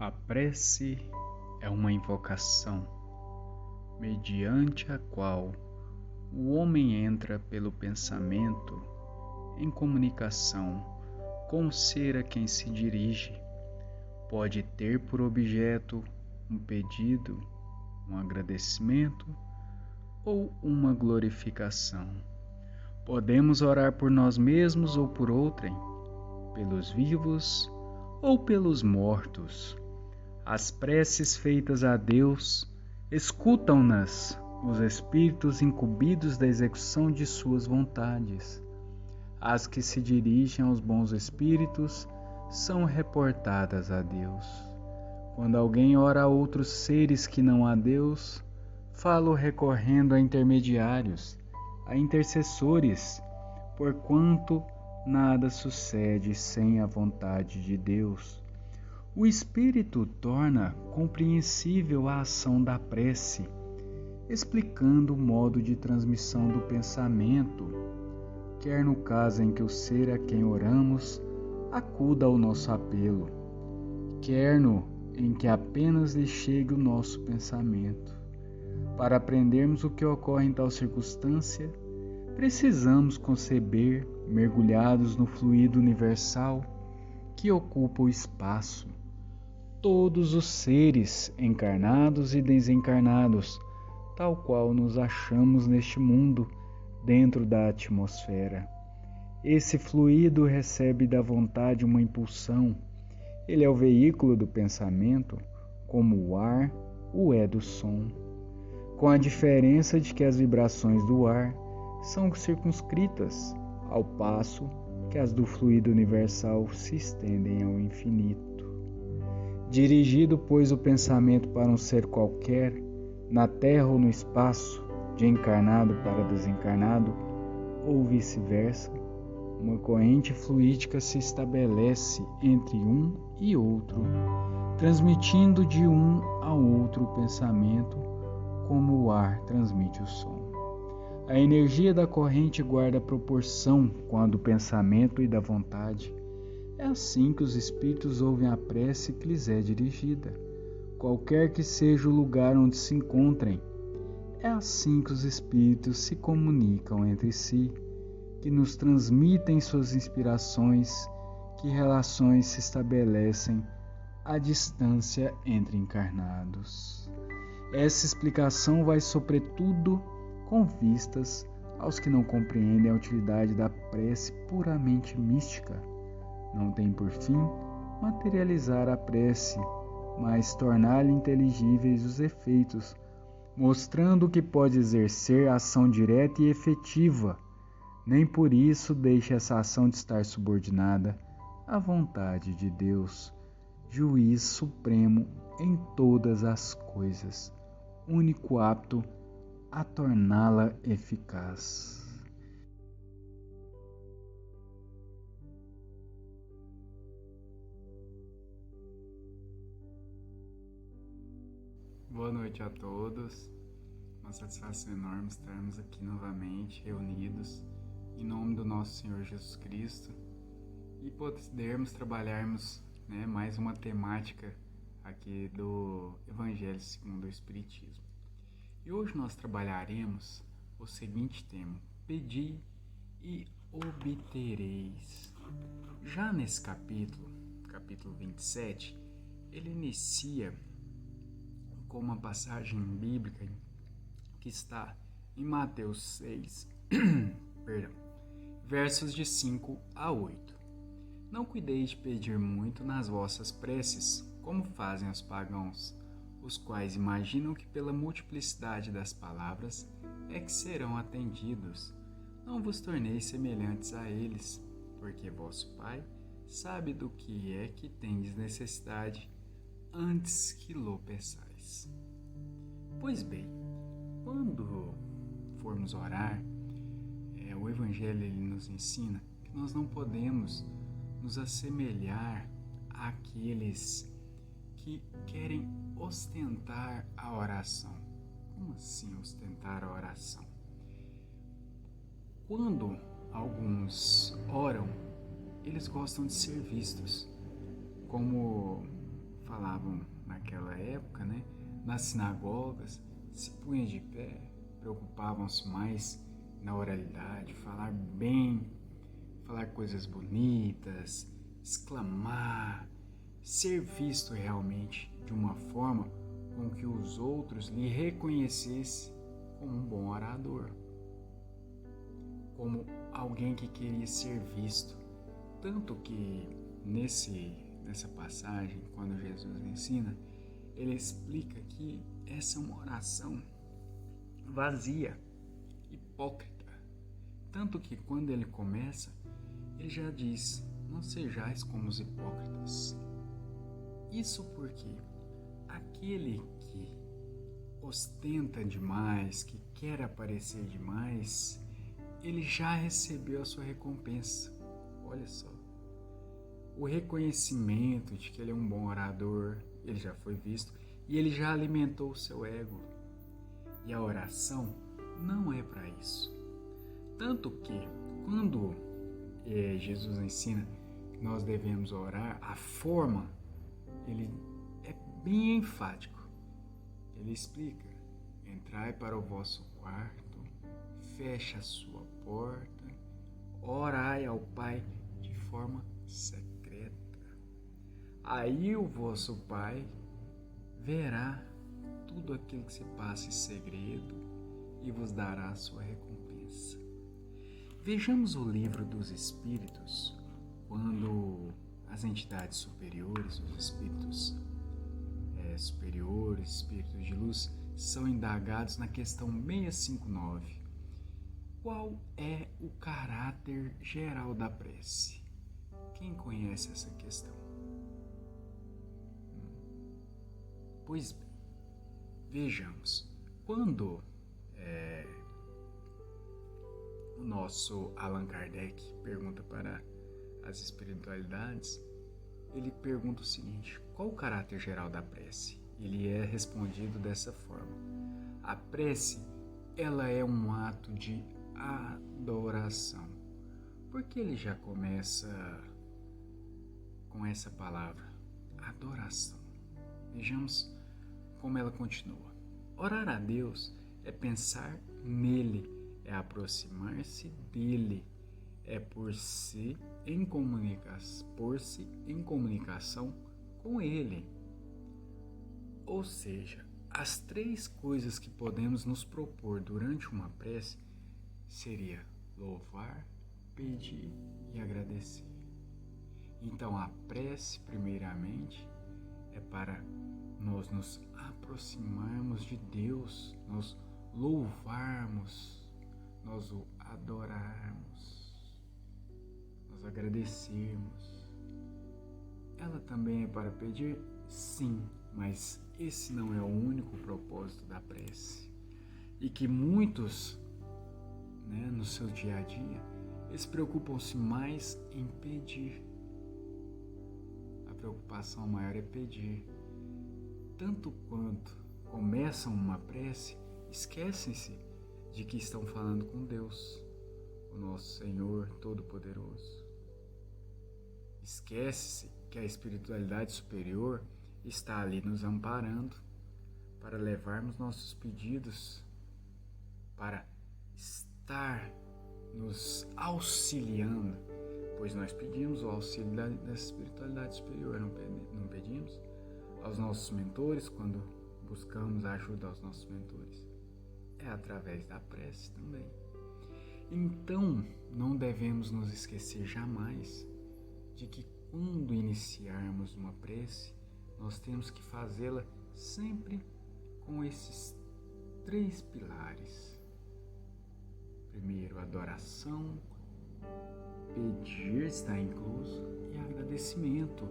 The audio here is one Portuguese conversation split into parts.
A prece é uma invocação, mediante a qual o homem entra pelo pensamento em comunicação com o ser a quem se dirige. Pode ter por objeto um pedido, um agradecimento ou uma glorificação. Podemos orar por nós mesmos ou por outrem, pelos vivos ou pelos mortos. As preces feitas a Deus, escutam-nas os espíritos incumbidos da execução de suas vontades. As que se dirigem aos bons espíritos são reportadas a Deus. Quando alguém ora a outros seres que não a Deus, falo recorrendo a intermediários, a intercessores, porquanto nada sucede sem a vontade de Deus. O Espírito torna compreensível a ação da prece, explicando o modo de transmissão do pensamento, quer no caso em que o ser a quem oramos acuda ao nosso apelo, quer no em que apenas lhe chegue o nosso pensamento. Para aprendermos o que ocorre em tal circunstância, precisamos conceber, mergulhados no fluido universal que ocupa o espaço, todos os seres encarnados e desencarnados, tal qual nos achamos neste mundo, dentro da atmosfera. Esse fluido recebe da vontade uma impulsão. Ele é o veículo do pensamento, como o ar o é do som, com a diferença de que as vibrações do ar são circunscritas, ao passo que as do fluido universal se estendem ao infinito. Dirigido, pois, o pensamento para um ser qualquer, na terra ou no espaço, de encarnado para desencarnado, ou vice-versa, uma corrente fluídica se estabelece entre um e outro, transmitindo de um a outro o pensamento, como o ar transmite o som. A energia da corrente guarda proporção com a do pensamento e da vontade. É assim que os espíritos ouvem a prece que lhes é dirigida, qualquer que seja o lugar onde se encontrem. É assim que os espíritos se comunicam entre si, que nos transmitem suas inspirações, que relações se estabelecem à distância entre encarnados. Essa explicação vai sobretudo com vistas aos que não compreendem a utilidade da prece puramente mística. Não tem por fim materializar a prece, mas tornar-lhe inteligíveis os efeitos, mostrando que pode exercer ação direta e efetiva. Nem por isso deixa essa ação de estar subordinada à vontade de Deus, juiz supremo em todas as coisas, único apto a torná-la eficaz. Boa noite a todos. Uma satisfação enorme estarmos aqui novamente reunidos em nome do nosso Senhor Jesus Cristo e podermos trabalharmos mais uma temática aqui do Evangelho segundo o Espiritismo. E hoje nós trabalharemos o seguinte tema: pedi e obtereis. Já nesse capítulo 27, ele inicia com uma passagem bíblica que está em Mateus 6, versos de 5 a 8. Não cuideis de pedir muito nas vossas preces, como fazem os pagãos, os quais imaginam que pela multiplicidade das palavras é que serão atendidos. Não vos torneis semelhantes a eles, porque vosso Pai sabe do que é que tendes necessidade antes que lo peçais. Pois bem, quando formos orar, o Evangelho ele nos ensina que nós não podemos nos assemelhar àqueles que querem ostentar a oração. Como assim ostentar a oração? Quando alguns oram, eles gostam de ser vistos, como falavam naquela época, né? Nas sinagogas, se punham de pé, preocupavam-se mais na oralidade, falar bem, falar coisas bonitas, exclamar, ser visto realmente de uma forma com que os outros lhe reconhecessem como um bom orador, como alguém que queria ser visto. Tanto que nessa passagem, quando Jesus ensina, ele explica que essa é uma oração vazia, hipócrita. Tanto que quando ele começa, ele já diz: não sejais como os hipócritas. Isso porque aquele que ostenta demais, que quer aparecer demais, ele já recebeu a sua recompensa. Olha só. O reconhecimento de que ele é um bom orador, ele já foi visto e ele já alimentou o seu ego. E a oração não é para isso. Tanto que, quando Jesus ensina que nós devemos orar, a forma, ele é bem enfático. Ele explica: entrai para o vosso quarto, feche a sua porta, orai ao Pai de forma secreta. Aí o vosso Pai verá tudo aquilo que se passa em segredo e vos dará a sua recompensa. Vejamos o livro dos Espíritos, quando as entidades superiores, os espíritos superiores, espíritos de luz, são indagados na questão 659. Qual é o caráter geral da prece? Quem conhece essa questão? Pois bem, vejamos. Quando o nosso Allan Kardec pergunta para as espiritualidades, ele pergunta o seguinte: qual o caráter geral da prece? Ele é respondido dessa forma: a prece, ela é um ato de adoração. Porque ele já começa com essa palavra, adoração. Vejamos como ela continua. Orar a Deus é pensar nele, é aproximar-se dele, é pôr-se em comunicação com ele. Ou seja, as três coisas que podemos nos propor durante uma prece seria louvar, pedir e agradecer. Então a prece, primeiramente, é para nós nos aproximarmos de Deus, nós louvarmos, nós o adorarmos, nós agradecermos. Ela também é para pedir? Sim, mas esse não é o único propósito da prece. E que muitos, no seu dia a dia, eles preocupam-se mais em pedir. A preocupação maior é pedir. Tanto quanto começam uma prece, esquecem-se de que estão falando com Deus, o nosso Senhor Todo-Poderoso. Esquece-se que a espiritualidade superior está ali nos amparando para levarmos nossos pedidos, para estar nos auxiliando, pois nós pedimos o auxílio da espiritualidade superior, não pedimos? Aos nossos mentores, quando buscamos a ajuda aos nossos mentores. É através da prece também. Então, não devemos nos esquecer jamais de que quando iniciarmos uma prece, nós temos que fazê-la sempre com esses três pilares. Primeiro, adoração, pedir está incluso, e agradecimento,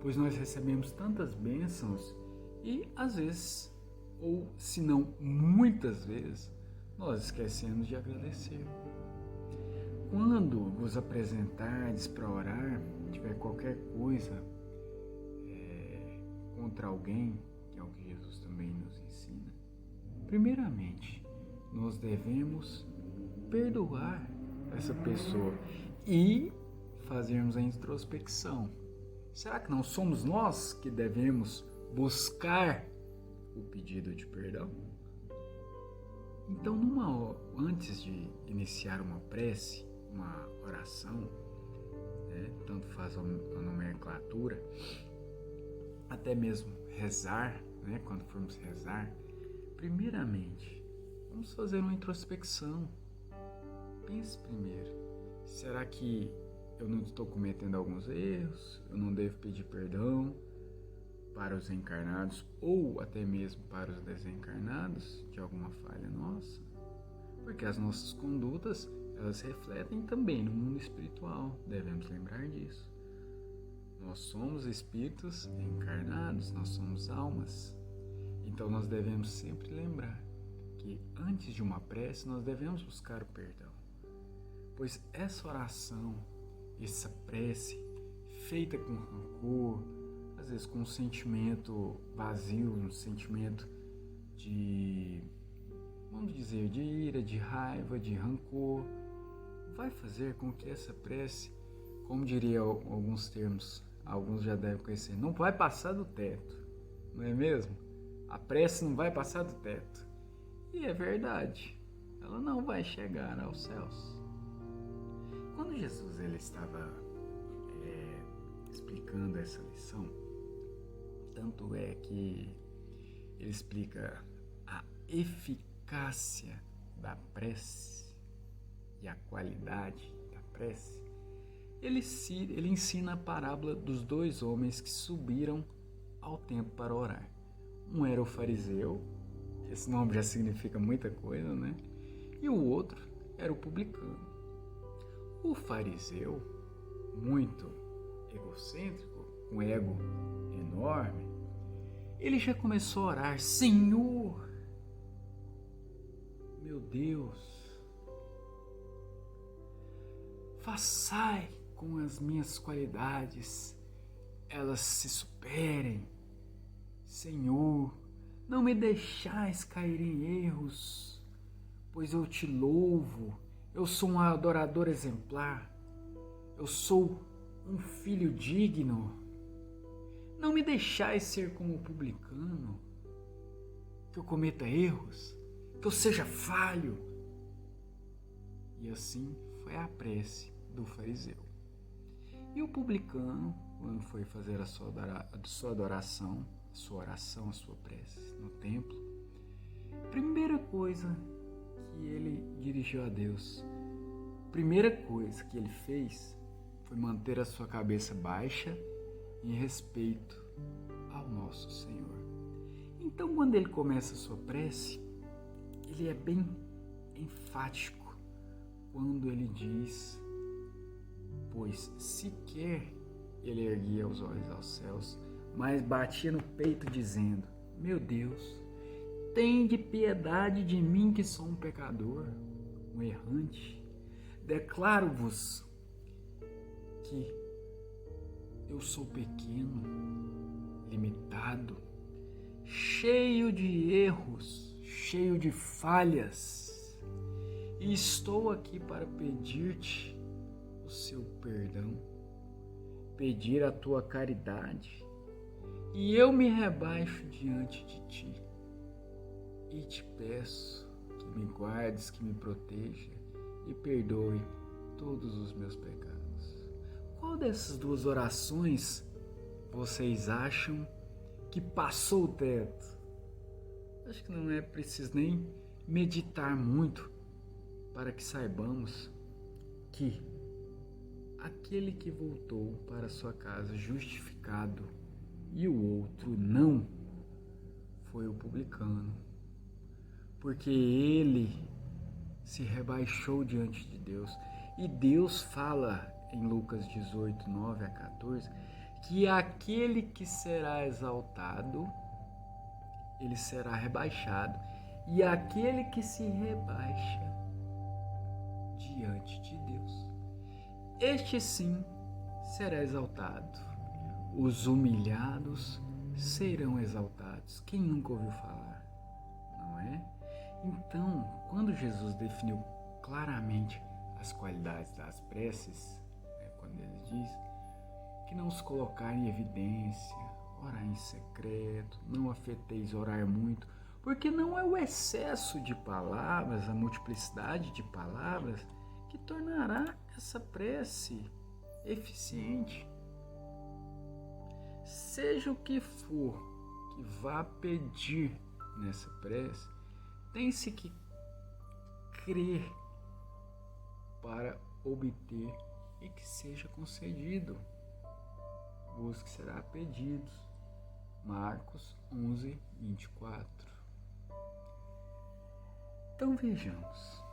pois nós recebemos tantas bênçãos e às vezes, ou se não muitas vezes, nós esquecemos de agradecer. Quando vos apresentardes para orar, tiver qualquer coisa contra alguém, que é o que Jesus também nos ensina, primeiramente, nós devemos perdoar essa pessoa e fazermos a introspecção. Será que não somos nós que devemos buscar o pedido de perdão? Então, antes de iniciar uma prece, uma oração, tanto faz a nomenclatura, até mesmo rezar, quando formos rezar, primeiramente, vamos fazer uma introspecção. Pense primeiro, será que eu não estou cometendo alguns erros? Eu não devo pedir perdão para os encarnados ou até mesmo para os desencarnados de alguma falha nossa? Porque as nossas condutas, elas refletem também no mundo espiritual, devemos lembrar disso. Nós somos espíritos encarnados, nós somos almas. Então nós devemos sempre lembrar que antes de uma prece nós devemos buscar o perdão. Pois essa oração, essa prece, feita com rancor, às vezes com um sentimento vazio, um sentimento de, vamos dizer, de ira, de raiva, de rancor, vai fazer com que essa prece, como diria alguns termos, alguns já devem conhecer, não vai passar do teto, não é mesmo? A prece não vai passar do teto. E é verdade, ela não vai chegar aos céus. Quando Jesus ele estava explicando essa lição, tanto é que ele explica a eficácia da prece e a qualidade da prece, ele ensina a parábola dos dois homens que subiram ao templo para orar. Um era o fariseu, esse nome já significa muita coisa, né? E o outro era o publicano. O fariseu, muito egocêntrico, com ego enorme, ele já começou a orar: Senhor, meu Deus, façai com as minhas qualidades elas se superem. Senhor, não me deixais cair em erros, pois eu te louvo, eu sou um adorador exemplar, eu sou um filho digno. Não me deixais ser como o publicano, que eu cometa erros, que eu seja falho. E assim foi a prece do fariseu. E o publicano, quando foi fazer a sua adoração, a sua oração, a sua prece no templo, primeira coisa que ele dirigiu a Deus, primeira coisa que ele fez foi manter a sua cabeça baixa em respeito ao nosso Senhor. Então, quando ele começa a sua prece, ele é bem enfático quando ele diz: pois sequer ele erguia os olhos aos céus, mas batia no peito dizendo: meu Deus, tende piedade de mim que sou um pecador, um errante. Declaro-vos que eu sou pequeno, limitado, cheio de erros, cheio de falhas, e estou aqui para pedir-te o seu perdão, pedir a tua caridade, e eu me rebaixo diante de ti e te peço que me guardes, que me proteja e perdoe todos os meus pecados. Qual dessas duas orações vocês acham que passou o teto? Acho que não é preciso nem meditar muito para que saibamos que aquele que voltou para sua casa justificado e o outro não, foi o publicano, porque ele se rebaixou diante de Deus. E Deus fala em Lucas 18, 9 a 14, que aquele que será exaltado, ele será rebaixado, e aquele que se rebaixa diante de Deus, este sim será exaltado. Os humilhados serão exaltados. Quem nunca ouviu falar, não é? Então, quando Jesus definiu claramente as qualidades das preces, quando ele diz: que não os colocar em evidência, orar em secreto, não afeteis orar muito, porque não é o excesso de palavras, a multiplicidade de palavras, que tornará essa prece eficiente. Seja o que for que vá pedir nessa prece, tem-se que crer para obter e que seja concedido. Busque será pedido. Marcos 11, 24. Então vejamos.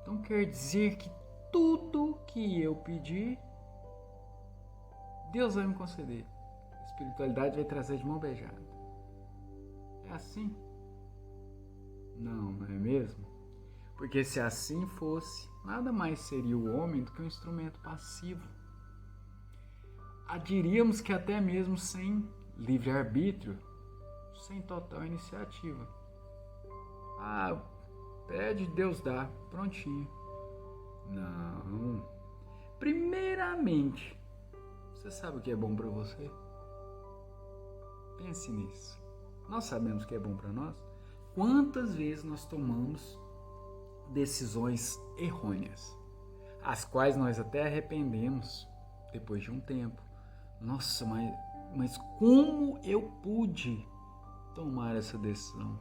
Então quer dizer que tudo que eu pedir, Deus vai me conceder. A espiritualidade vai trazer de mão beijada. É assim? Não é mesmo? Porque se assim fosse, nada mais seria o homem do que um instrumento passivo. Diríamos que até mesmo sem livre-arbítrio, sem total iniciativa. Pede, Deus dá, prontinho. Não. Primeiramente, você sabe o que é bom para você? Pense nisso. Nós sabemos o que é bom para nós? Quantas vezes nós tomamos decisões errôneas, as quais nós até arrependemos depois de um tempo. Nossa, mas como eu pude tomar essa decisão?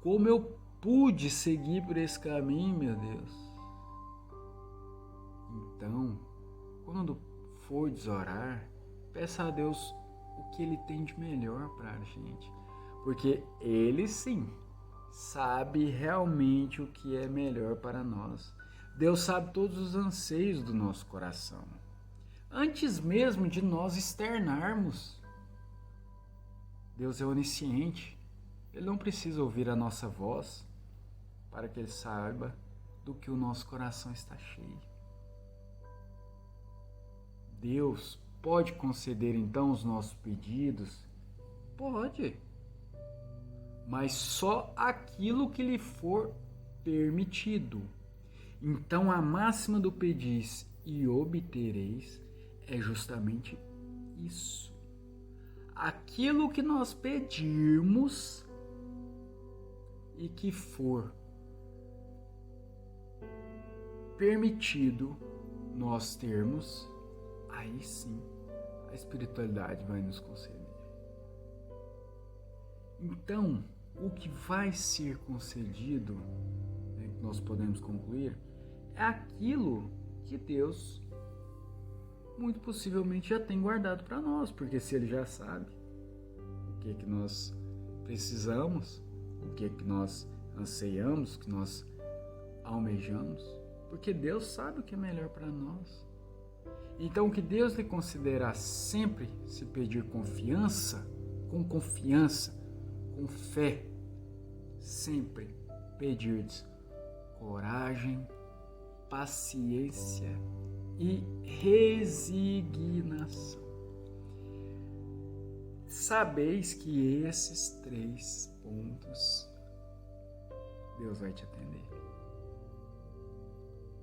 Como eu pude seguir por esse caminho, meu Deus? Então, quando for orar, peça a Deus o que Ele tem de melhor para a gente. Porque Ele sim sabe realmente o que é melhor para nós. Deus sabe todos os anseios do nosso coração. Antes mesmo de nós externarmos, Deus é onisciente. Ele não precisa ouvir a nossa voz para que Ele saiba do que o nosso coração está cheio. Deus pode conceder então os nossos pedidos? Pode. Mas só aquilo que lhe for permitido. Então a máxima do pedis e obtereis é justamente isso. Aquilo que nós pedirmos e que for permitido nós termos, aí sim a espiritualidade vai nos conceder. Então, o que vai ser concedido, nós podemos concluir, é aquilo que Deus muito possivelmente já tem guardado para nós, porque se Ele já sabe o que nós precisamos, o que nós anseiamos, o que nós almejamos, porque Deus sabe o que é melhor para nós. Então, o que Deus lhe considera sempre se pedir confiança, com fé, sempre pedir-te coragem, paciência e resignação. Sabeis que esses 3 pontos Deus vai te atender.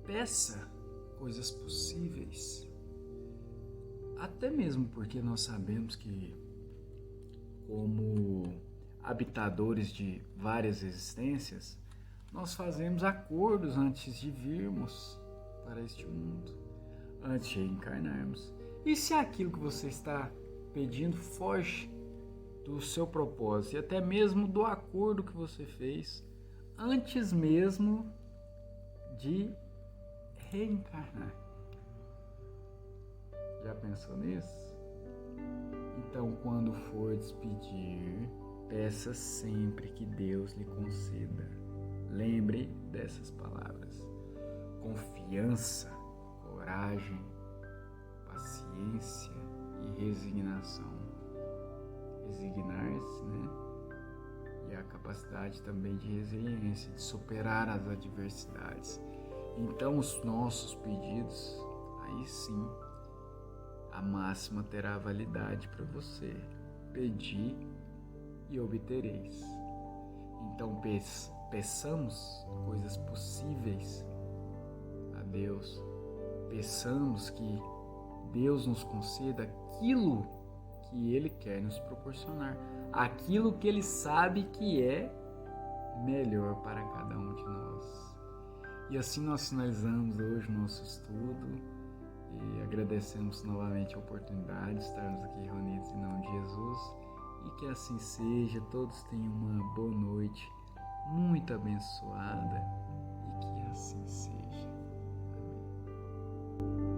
Peça coisas possíveis, até mesmo porque nós sabemos que, como habitadores de várias existências, nós fazemos acordos antes de virmos para este mundo, antes de encarnarmos. E se aquilo que você está pedindo foge do seu propósito e até mesmo do acordo que você fez antes mesmo de reencarnar? Já pensou nisso? Então, quando for despedir, peça sempre que Deus lhe conceda. Lembre dessas palavras: confiança, coragem, paciência e resignação. Resignar-se, né? E a capacidade também de resiliência, de superar as adversidades. Então, os nossos pedidos, aí sim, a máxima terá validade para você. Pedi e obtereis. Então, peçamos coisas possíveis a Deus. Peçamos que Deus nos conceda aquilo que Ele quer nos proporcionar, aquilo que Ele sabe que é melhor para cada um de nós. E assim nós finalizamos hoje o nosso estudo e agradecemos novamente a oportunidade de estarmos aqui reunidos em nome de Jesus, e que assim seja. Todos tenham uma boa noite, muito abençoada, e que assim seja. Amém.